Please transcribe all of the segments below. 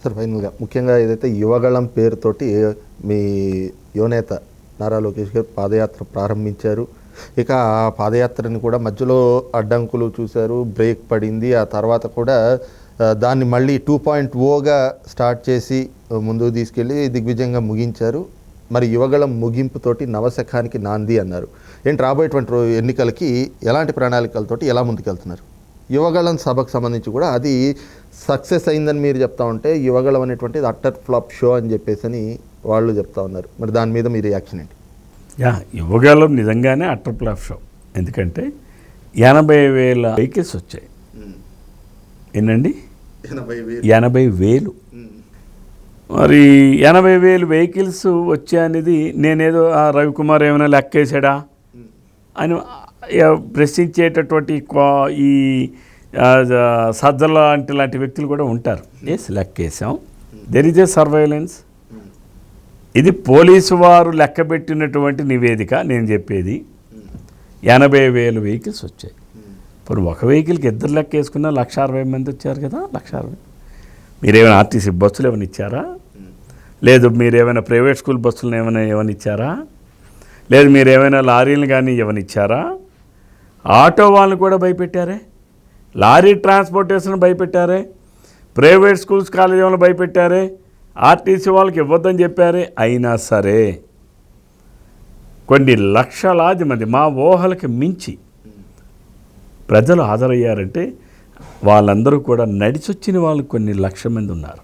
Sir ఫైనల్గా ముఖ్యంగా ఏదైతే యువగళం పేరుతోటి మీ యువనేత నారా లోకేష్ గారు పాదయాత్ర ప్రారంభించారు. ఇక ఆ పాదయాత్రని కూడా మధ్యలో అడ్డంకులు చూశారు, బ్రేక్ పడింది. ఆ తర్వాత కూడా దాన్ని మళ్ళీ 2.0గా స్టార్ట్ చేసి ముందుకు తీసుకెళ్ళి దిగ్విజయంగా ముగించారు. మరి యువగళం ముగింపుతోటి నవశకానికి నాంది అన్నారు. ఏంటి రాబోయేటువంటి ఎన్నికలకి ఎలాంటి ప్రణాళికలతోటి ఎలా ముందుకెళ్తున్నారు? యువగళం సభకు సంబంధించి కూడా అది సక్సెస్ అయిందని మీరు చెప్తా ఉంటే, యువగళం అనేటువంటిది అట్టర్ ఫ్లాప్ షో అని చెప్పేసి అని వాళ్ళు చెప్తా ఉన్నారు. మరి దాని మీద మీ రియాక్షన్ ఏంటి? యువగళం నిజంగానే అట్టర్ ఫ్లాప్ షో. ఎందుకంటే 80,000 వెహికల్స్ వచ్చాయి. ఏంటండి 80,000. మరి 80,000 వెహికల్స్ వచ్చాయనేది నేనేదో రవికుమార్ ఏమైనా లెక్కేసాడా అని ప్రశ్నించేటటువంటి ఈ సజ్జల లాంటి వ్యక్తులు కూడా ఉంటారు. లెక్కేసాం, దెర్ ఈజ్ ఏ సర్వైలెన్స్. ఇది పోలీసు వారు లెక్కబెట్టినటువంటి నివేదిక. నేను చెప్పేది 80,000 వెహికల్స్ వచ్చాయి. ఇప్పుడు ఒక వెహికల్కి ఇద్దరు లెక్క వేసుకున్నా 160,000 మంది వచ్చారు కదా. 160,000 మీరేమైనా ఆర్టీసీ బస్సులు ఏమైనా ఇచ్చారా? లేదు మీరేమైనా ప్రైవేట్ స్కూల్ బస్సులను ఏమైనా ఇచ్చారా? లేదు మీరేమైనా లారీలు కానీ ఏమైనా ఇచ్చారా? ఆటో వాళ్ళని కూడా భయపెట్టారే, లారీ ట్రాన్స్పోర్టేషన్ భయపెట్టారే, ప్రైవేట్ స్కూల్స్ కాలేజీ వాళ్ళని భయపెట్టారే, ఆర్టీసీ వాళ్ళకి ఇవ్వద్దని చెప్పారే. అయినా సరే కొన్ని లక్షలాది మంది మా ఊహలకి మించి ప్రజలు హాజరయ్యారంటే వాళ్ళందరూ కూడా నడిచొచ్చిన వాళ్ళు కొన్ని లక్షల మంది ఉన్నారు.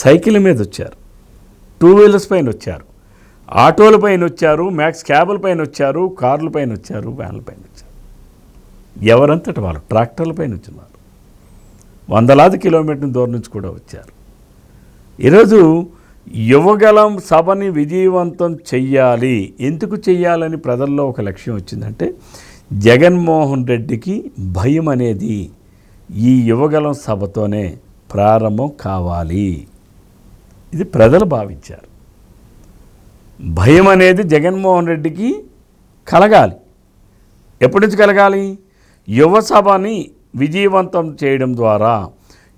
సైకిల్ మీద వచ్చారు, 2 వీలర్స్ పైన వచ్చారు, ఆటోల పైన వచ్చారు, మ్యాక్స్ క్యాబుల పైన వచ్చారు, కార్ల పైన వచ్చారు, వ్యాన్ల పైన వచ్చారు. ఎవరంతటి వాళ్ళు ట్రాక్టర్ల పైన వచ్చినారు. వందలాది కిలోమీటర్ల దూరం నుంచి కూడా వచ్చారు. ఈరోజు యువగళం సభని విజయవంతం చెయ్యాలి. ఎందుకు చెయ్యాలని ప్రజల్లో ఒక లక్ష్యం వచ్చిందంటే, జగన్మోహన్ రెడ్డికి భయం అనేది ఈ యువగళం సభతోనే ప్రారంభం కావాలి. ఇది ప్రజలు భావించారు. భయం అనేది జగన్మోహన్ రెడ్డికి కలగాలి. ఎప్పటి నుంచి కలగాలి? యువ సభని విజయవంతం చేయడం ద్వారా,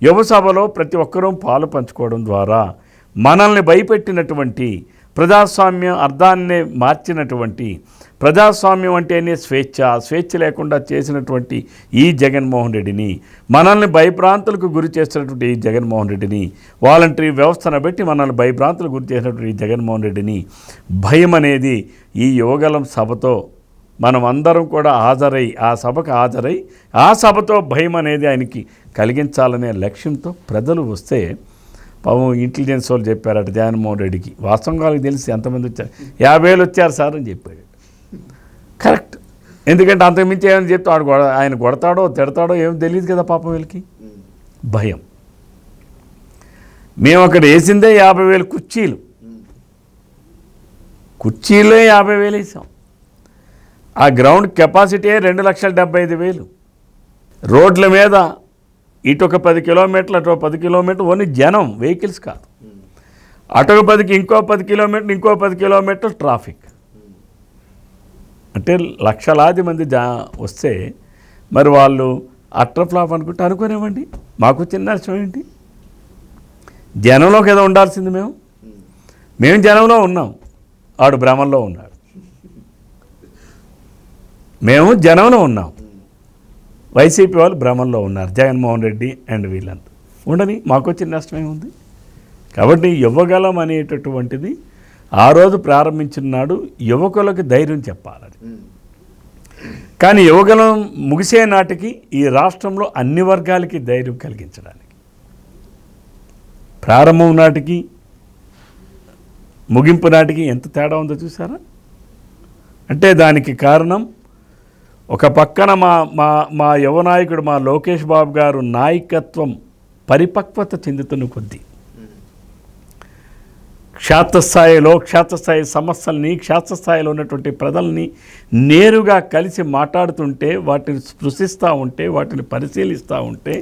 యువ సభలో ప్రతి ఒక్కరూ పాలు పంచుకోవడం ద్వారా, మనల్ని భయపెట్టినటువంటి ప్రజాస్వామ్యం అర్థాన్నే మార్చినటువంటి, ప్రజాస్వామ్యం అంటేనే స్వేచ్ఛ లేకుండా చేసినటువంటి ఈ జగన్మోహన్ రెడ్డిని, మనల్ని భయభ్రాంతులకు గురి చేసినటువంటి ఈ జగన్మోహన్ రెడ్డిని, వాలంటరీ వ్యవస్థను బట్టి మనల్ని భయభ్రాంతులకు గురి చేసినటువంటి ఈ జగన్మోహన్ రెడ్డిని, భయం అనేది ఈ యువగళం సభతో మనం అందరం కూడా ఆ సభకు హాజరై ఆ సభతో భయం అనేది ఆయనకి కలిగించాలనే లక్ష్యంతో ప్రజలు వస్తే, పాపం ఇంటెలిజెన్స్ వాళ్ళు చెప్పారట జగన్మోహన్ రెడ్డికి, వాస్తవంగా వాళ్ళకి తెలిసి ఎంతమంది వచ్చారు, 50,000 వచ్చారు సార్ అని చెప్పాడు. కరెక్ట్. ఎందుకంటే అంతకుమించి ఏమని చెప్తే ఆయన కొడతాడో తిడతాడో ఏం తెలియదు కదా పాపం వీళ్ళకి. భయం. మేము అక్కడ వేసిందే 50,000 కుర్చీలు, కుర్చీలే 50,000 వేసాం. ఆ గ్రౌండ్ కెపాసిటీ 2,75,000. రోడ్ల మీద ఇటు ఒక 10 కిలోమీటర్లు అటు 10 కిలోమీటర్లు ఓన్లీ జనం, వెహికల్స్ కాదు. అటు ఒక 10కి ఇంకో 10 కిలోమీటర్లు, ఇంకో 10 కిలోమీటర్లు ట్రాఫిక్. అంటే లక్షలాది మంది వస్తే మరి వాళ్ళు అట్టర్ ఫ్లాప్ అనుకునేవ్వండి. మాకు చిన్న నష్టం ఏంటి? జనంలోకి ఏదో ఉండాల్సింది. మేము జనంలో ఉన్నాం, ఆడు భ్రమంలో ఉన్నాడు. మేము జనంలో ఉన్నాం, వైసీపీ వాళ్ళు భ్రమంలో ఉన్నారు, జగన్మోహన్ రెడ్డి అండ్ వీళ్ళంతా. ఉండని, మాకు వచ్చిన నష్టం ఏముంది? కాబట్టి యువగళం అనేటటువంటిది ఆ రోజు ప్రారంభించిన నాడు యువకులకు ధైర్యం చెప్పాలని. కానీ యువగళం ముగిసే నాటికి ఈ రాష్ట్రంలో అన్ని వర్గాలకి ధైర్యం కలిగించడానికి, ప్రారంభం నాటికి ముగింపు నాటికి ఎంత తేడా ఉందో చూసారా? అంటే దానికి కారణం ఒక పక్కన మా యువ నాయకుడు మా లోకేష్ బాబు గారు నాయకత్వం పరిపక్వత చెందుతున్న కొద్దీ క్షేత్రస్థాయి సమస్యల్ని, క్షేత్రస్థాయిలో ఉన్నటువంటి ప్రజల్ని నేరుగా కలిసి మాట్లాడుతుంటే, వాటిని స్పృశిస్తూ ఉంటే, వాటిని పరిశీలిస్తూ ఉంటే,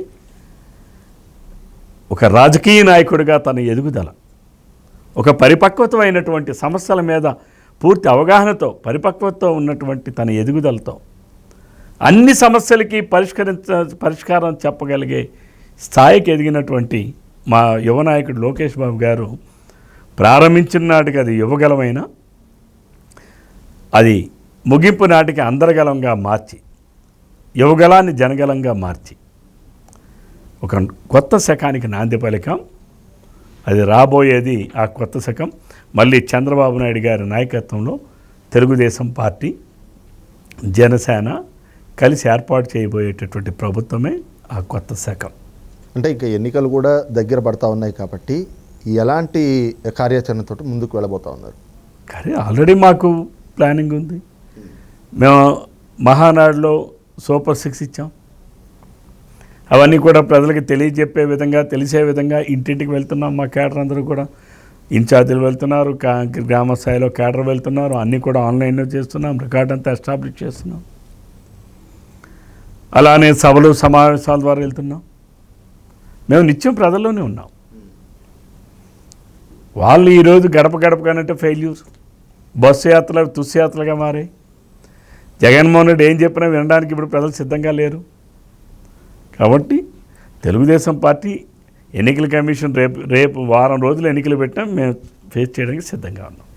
ఒక రాజకీయ నాయకుడిగా తన ఎదుగుదల, ఒక పరిపక్వతమైనటువంటి సమస్యల మీద పూర్తి అవగాహనతో, పరిపక్వతతో ఉన్నటువంటి తన ఎదుగుదలతో అన్ని సమస్యలకి పరిష్కారం చెప్పగలిగే స్థాయికి ఎదిగినటువంటి మా యువ నాయకుడు లోకేష్ బాబు గారు ప్రారంభించిన నాటికి అది యువగలమైన అది ముగింపు నాటికి అందరగలంగా మార్చి యువగలాన్ని జనగలంగా మార్చి ఒక కొత్త శకానికి నాంది పలికాం. అది రాబోయేది ఆ కొత్త శకం మళ్ళీ చంద్రబాబు నాయుడు గారి నాయకత్వంలో తెలుగుదేశం పార్టీ జనసేన కలిసి ఏర్పాటు చేయబోయేటటువంటి ప్రభుత్వమే ఆ కొత్త శకం. అంటే ఇంకా ఎన్నికలు కూడా దగ్గర పడతా ఉన్నాయి కాబట్టి ఎలాంటి కార్యాచరణతో ముందుకు వెళ్ళబోతా ఉన్నారు? కానీ ఆల్రెడీ మాకు ప్లానింగ్ ఉంది. మేము మహానాడులో సూపర్ 6 ఇచ్చాం. అవన్నీ కూడా ప్రజలకు తెలియజెప్పే విధంగా తెలిసే విధంగా ఇంటింటికి వెళ్తున్నాం. మా క్యాడర్ అందరూ కూడా ఇన్ఛార్జీలు వెళ్తున్నారు, గ్రామ స్థాయిలో క్యాడర్ వెళ్తున్నారు. అన్నీ కూడా ఆన్లైన్లో చేస్తున్నాం, రికార్డ్ అంతా ఎస్టాబ్లిష్ చేస్తున్నాం. అలానే సభలు సమావేశాల ద్వారా వెళ్తున్నాం. మేము నిత్యం ప్రజల్లోనే ఉన్నాం. వాళ్ళు ఈరోజు గడప గడపగానంటే ఫెయిల్యూర్, బస్సు యాత్రలు తుస్యాత్రలుగా మారాయి. జగన్మోహన్ రెడ్డి ఏం చెప్పినా వినడానికి ఇప్పుడు ప్రజలు సిద్ధంగా లేరు. కాబట్టి తెలుగుదేశం పార్టీ ఎన్నికల కమిషన్ రేపు వారం రోజులు ఎన్నికలు పెట్టినా మేము ఫేస్ చేయడానికి సిద్ధంగా ఉన్నాం.